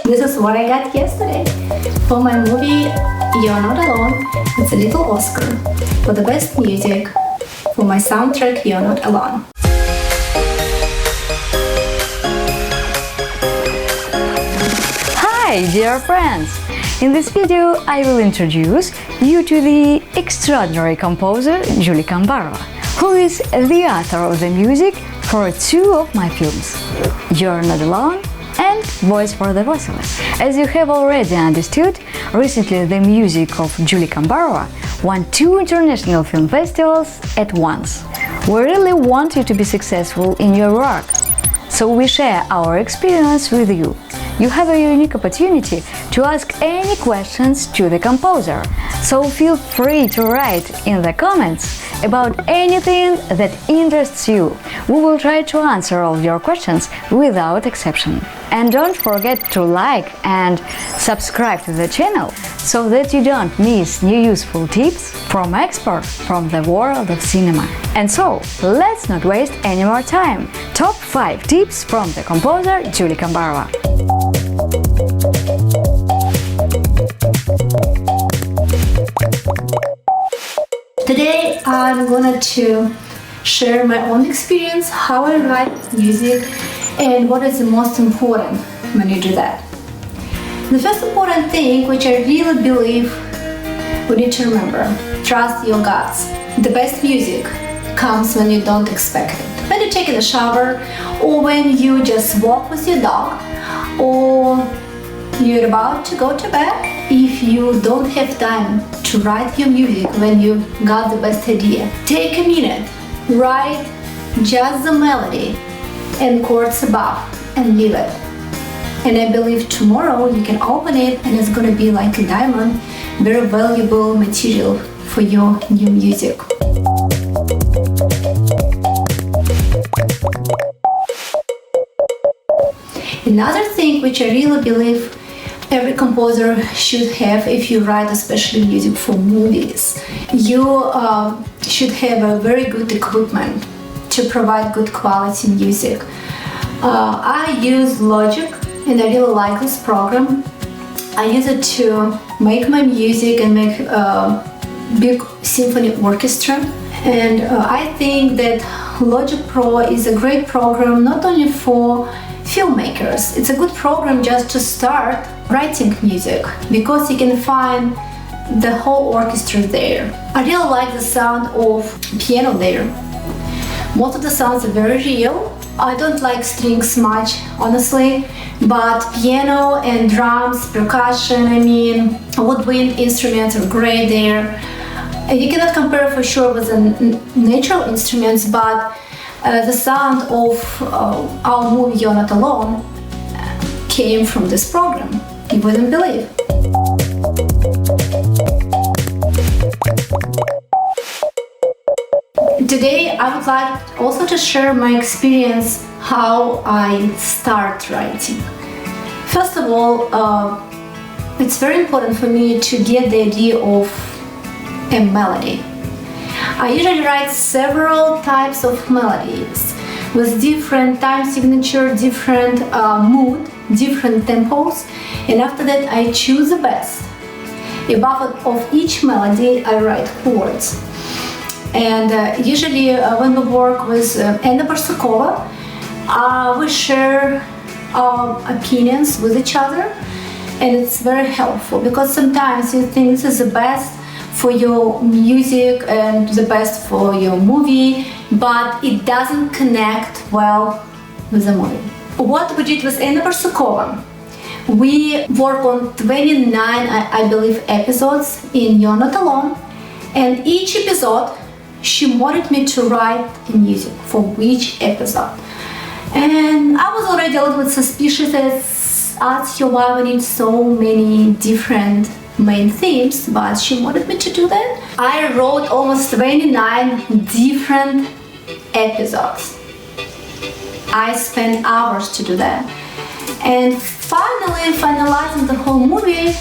This is what I got yesterday for my movie You're Not Alone. It's a little Oscar for the best music for my soundtrack You're Not Alone. Hi dear friends! In this video I will introduce you to the extraordinary composer Gyuli Kambarova, who is the author of the music for two of my films, You're Not Alone and Voice for the Voiceless. As you have already understood, recently the music of Gyuli Kambarova won 2 international film festivals at once. We really want you to be successful in your work, so we share our experience with you. You have a unique opportunity to ask any questions to the composer, so feel free to write in the comments about anything that interests you. We will try to answer all your questions without exception. And don't forget to like and subscribe to the channel so that you don't miss new useful tips from experts from the world of cinema. And so, let's not waste any more time. Top 5 tips from the composer Gyuli Kambarova. Today I'm going to share my own experience, how I write music, and what is the most important when you do that. The first important thing, which I really believe we need to remember, trust your guts. The best music comes when you don't expect it. When you take a shower, or when you just walk with your dog, or you're about to go to bed. If you don't have time to write your music when you got the best idea, take a minute, write just the melody and chords above and leave it. And I believe tomorrow you can open it and it's gonna be like a diamond, very valuable material for your new music. Another thing which I really believe every composer should have if you write especially music for movies, you should have a very good equipment to provide good quality music. I use Logic and I really like this program. I use it to make my music and make a big symphony orchestra. And I think that Logic Pro is a great program not only for filmmakers. It's a good program just to start writing music because you can find the whole orchestra there. I really like the sound of piano there. Most of the sounds are very real. I don't like strings much, honestly, but piano and drums, percussion, woodwind instruments are great there. And you cannot compare for sure with the natural instruments, but the sound of our movie You're Not Alone came from this program. You wouldn't believe. Today I would like also to share my experience how I start writing. First of all, it's very important for me to get the idea of a melody. I usually write several types of melodies with different time signature, different mood, different tempos, and after that I choose the best. Above of each melody I write chords. And usually when we work with Anna Barsukova, we share our opinions with each other, and it's very helpful because sometimes you think this is the best for your music and the best for your movie, but it doesn't connect well with the movie. What we did with Anna Barsukova, we worked on 29, I believe, episodes in You're Not Alone, and each episode she wanted me to write the music for each episode. And I was already a little bit suspicious as why we need so many different main themes, but she wanted me to do that. I wrote almost 29 different episodes. I spent hours to do that. And finally, finalizing the whole movie,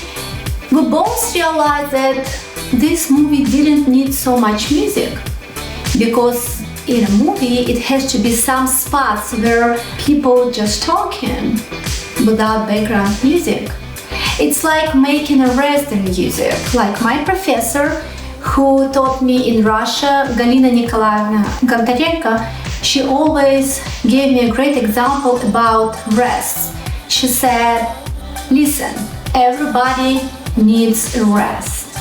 we both realized that this movie didn't need so much music, because in a movie it has to be some spots where people just talking without background music. It's like making a rest in music. Like my professor who taught me in Russia, Gyuli Nizamievna Kambarova, she always gave me a great example about rest. She said, listen, everybody needs rest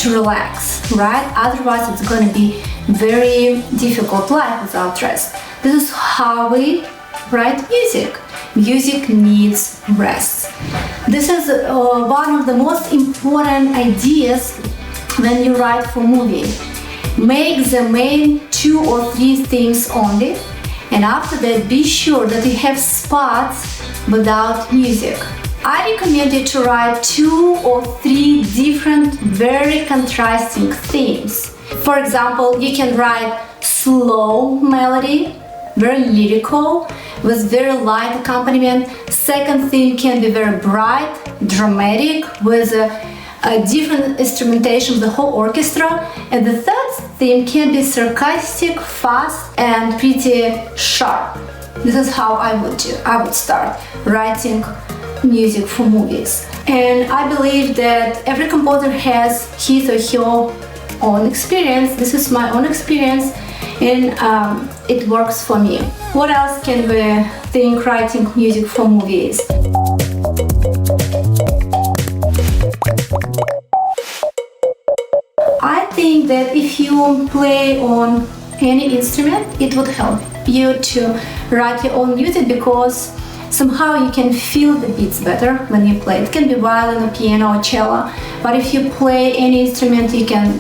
to relax, right? Otherwise it's going to be very difficult life without rest. This is how we write music. Music needs rest. This is one of the most important ideas when you write for movie. Make the main 2 or 3 themes only, and after that be sure that you have spots without music. I recommend you to write 2 or 3 different, very contrasting themes. For example, you can write slow melody, very lyrical, with very light accompaniment. Second theme can be very bright, dramatic, with a different instrumentation of the whole orchestra. And the third theme can be sarcastic, fast, and pretty sharp. This is how I would do. I would start writing music for movies. And I believe that every composer has his or her own experience. This is my own experience, and it works for me. What else can we think writing music for movies? I think that if you play on any instrument, it would help you to write your own music, because somehow you can feel the beats better when you play. It can be violin or piano or cello, but if you play any instrument, you can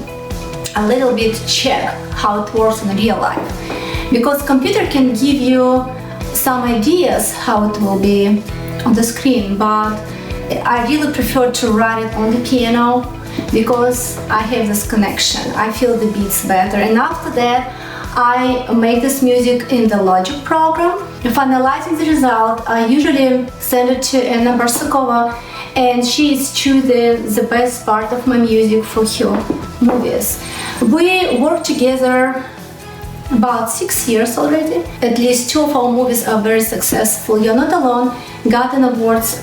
a little bit check how it works in real life, because computer can give you some ideas how it will be on the screen, but I really prefer to write it on the piano because I have this connection. I feel the beats better, and after that I make this music in the Logic program. Finalizing the result, I usually send it to Anna Barsukova, and she is choosing the best part of my music for her movies. We work together about 6 years already. At least 2 of our movies are very successful. You're Not Alone got an awards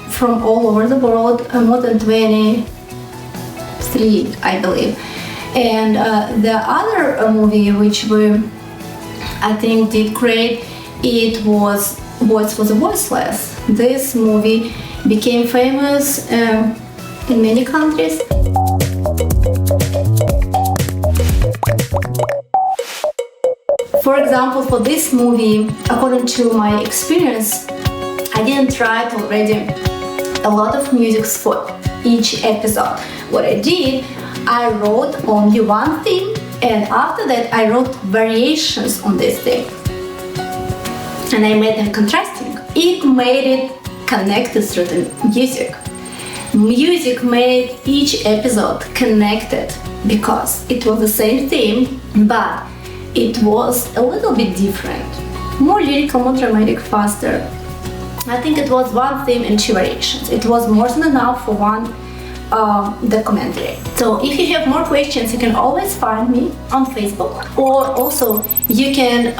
from all over the world, more than 23, I believe. And the other movie which I think did great, it was Voiceless. This movie became famous in many countries. For example, for this movie, according to my experience, I didn't write already a lot of music for each episode. What I did, I wrote only one theme, and after that I wrote variations on this theme. And I made them contrasting. It made it connected through the music. Music made each episode connected because it was the same theme, but it was a little bit different. More lyrical, more dramatic, faster. I think it was one theme and 2 variations. It was more than enough for one documentary. So if you have more questions, you can always find me on Facebook, or also you can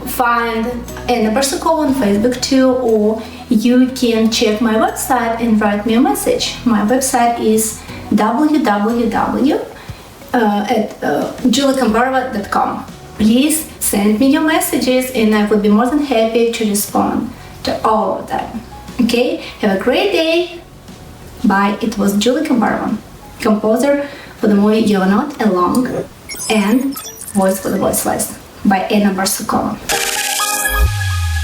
find Anna Barsukova on Facebook too, or you can check my website and write me a message. My website is www.gyulikambarova.com. Please send me your messages, and I would be more than happy to respond to all of them. Okay, have a great day. Bye. It was Gyuli Kambarova, composer for the movie You're Not Alone and Voice for the Voiceless by Anna Barsukova.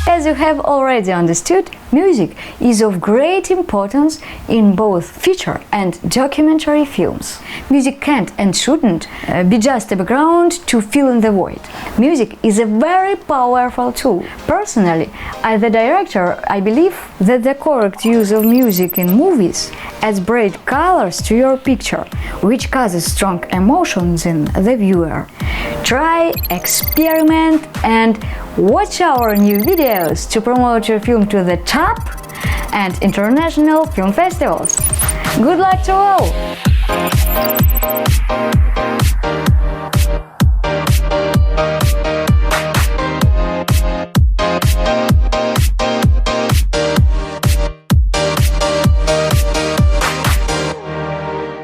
As you have already understood, music is of great importance in both feature and documentary films. Music can't and shouldn't be just a background to fill in the void. Music is a very powerful tool. Personally, as the director, I believe that the correct use of music in movies adds bright colors to your picture, which causes strong emotions in the viewer. Try, experiment, and watch our new videos to promote your film to the top and international film festivals. Good luck to all!